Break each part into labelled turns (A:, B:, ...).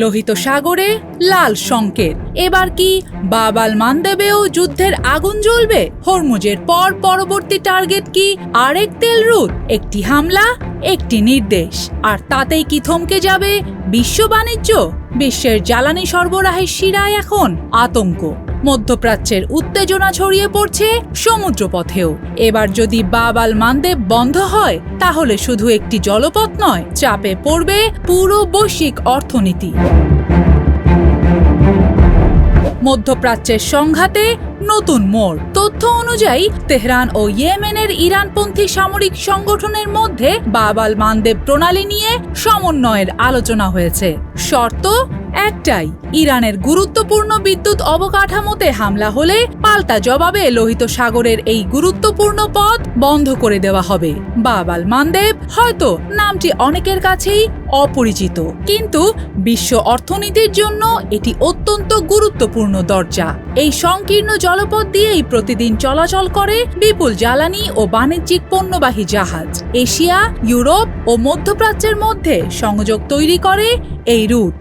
A: লোহিত সাগরে লাল সংকেত। এবার কি বাব আল মানদেবেও যুদ্ধের আগুন জ্বলবে? হরমুজের পর পরবর্তী টার্গেট কি আরেক তেল রুট? একটি হামলা, একটি নির্দেশ, আর তাতেই কি থমকে যাবে বিশ্ব বাণিজ্য? বিশ্বের জ্বালানি সরবরাহের শিরায় এখন আতঙ্ক। মধ্যপ্রাচ্যের উত্তেজনা ছড়িয়ে পড়ছে সমুদ্রপথেও। এবার যদি বাব আল মানদেব বন্ধ হয়, তাহলে শুধু একটি জলপথ নয়, চাপে পড়বে পুরো বৈশ্বিক অর্থনীতি। মধ্যপ্রাচ্যের সংঘাতে নতুন মোড়। তথ্য অনুযায়ী তেহরান ও ইয়েমেনের ইরানপন্থী সামরিক সংগঠনের মধ্যে বাব আল মানদেব প্রণালী নিয়ে সমন্বয়ের আলোচনা হয়েছে। শর্ত একটাই, ইরানের গুরুত্বপূর্ণ বিদ্যুৎ অবকাঠামোতে হামলা হলে পাল্টা জবাবে লোহিত সাগরের এই গুরুত্বপূর্ণ পথ বন্ধ করে দেওয়া হবে। বাব আল মানদেব হয়তো নামটি অনেকের কাছেই অপরিচিত, কিন্তু বিশ্ব অর্থনীতির জন্য এটি অত্যন্ত গুরুত্বপূর্ণ দরজা। এই সংকীর্ণ জলপথ দিয়েই প্রতিদিন চলাচল করে বিপুল জ্বালানি ও বাণিজ্যিক পণ্যবাহী জাহাজ। এশিয়া, ইউরোপ ও মধ্যপ্রাচ্যের মধ্যে সংযোগ তৈরি করে এই রুট।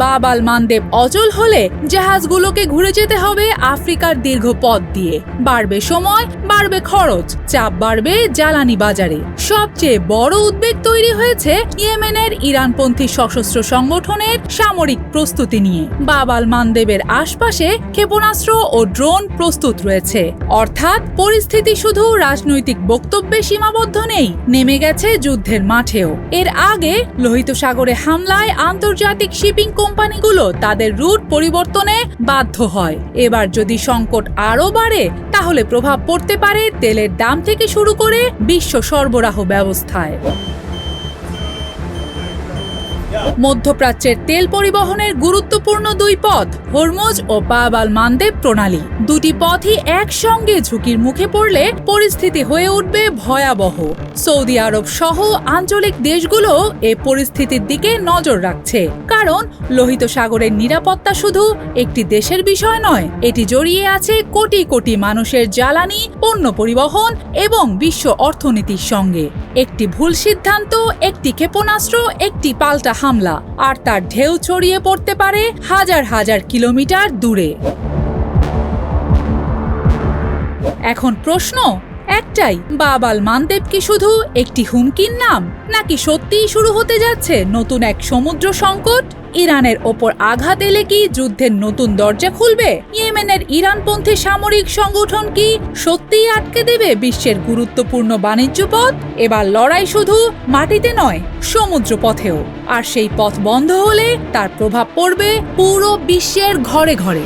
A: বাব আল মানদেব অচল হলে জাহাজগুলোকে ঘুরে যেতে হবে আফ্রিকার দীর্ঘ পথ দিয়ে। বাড়বে সময়, বাড়বে খরচ, চাপ বাড়বে জ্বালানি বাজারে। সবচেয়ে বড় উদ্বেগ তৈরি হয়েছে ইয়েমেনের ইরানপন্থী সশস্ত্র সংগঠনের সামরিক প্রস্তুতি নিয়ে। বাব আল মানদেবের আশপাশে ক্ষেপণাস্ত্র ও ড্রোন প্রস্তুত রয়েছে, অর্থাৎ পরিস্থিতি শুধু রাজনৈতিক বক্তব্যে সীমাবদ্ধ নেই, নেমে গেছে যুদ্ধের মাঠেও। এর আগে লোহিত সাগরে হামলায় আন্তর্জাতিক শিপিং কোম্পানিগুলো তাদের রুট পরিবর্তনে বাধ্য হয়। এবার যদি সংকট আরও বাড়ে, তাহলে প্রভাব পড়তে পারে তেলের দাম থেকে শুরু করে বিশ্ব সরবরাহ ব্যবস্থায়। মধ্যপ্রাচ্যের তেল পরিবহনের গুরুত্বপূর্ণ দুই পথ, হরমুজ ও বাব আল মানদেব প্রণালী। দুটি পথই একসঙ্গে ঝুঁকির মুখে পড়লে পরিস্থিতি হয়ে উঠবে ভয়াবহ। সৌদি আরব সহ আঞ্চলিক দেশগুলো এ পরিস্থিতির দিকে নজর রাখছে, কারণ লোহিত সাগরের নিরাপত্তা শুধু একটি দেশের বিষয় নয়, এটি জড়িয়ে আছে কোটি কোটি মানুষের জ্বালানি, পণ্য পরিবহন এবং বিশ্ব অর্থনীতির সঙ্গে। একটি ভুল সিদ্ধান্ত, একটি ক্ষেপণাস্ত্র, একটি পাল্টা হামলা, আর তার ঢেউ ছড়িয়ে পড়তে পারে হাজার হাজার কিলোমিটার দূরে। এখন প্রশ্ন একটাই, বাব আল মানদেব কি শুধু একটি হুমকির নাম, নাকি সত্যিই শুরু হতে যাচ্ছে নতুন এক সমুদ্র সংকট? ইরানের ওপর আঘাত এলে কি যুদ্ধের নতুন দরজা খুলবে? ইয়েমেনের ইরানপন্থী সামরিক সংগঠন কি সত্যিই আটকে দেবে বিশ্বের গুরুত্বপূর্ণ বাণিজ্য পথ? এবার লড়াই শুধু মাটিতে নয়, সমুদ্র পথেও। আর সেই পথ বন্ধ হলে তার প্রভাব পড়বে পুরো বিশ্বের ঘরে ঘরে।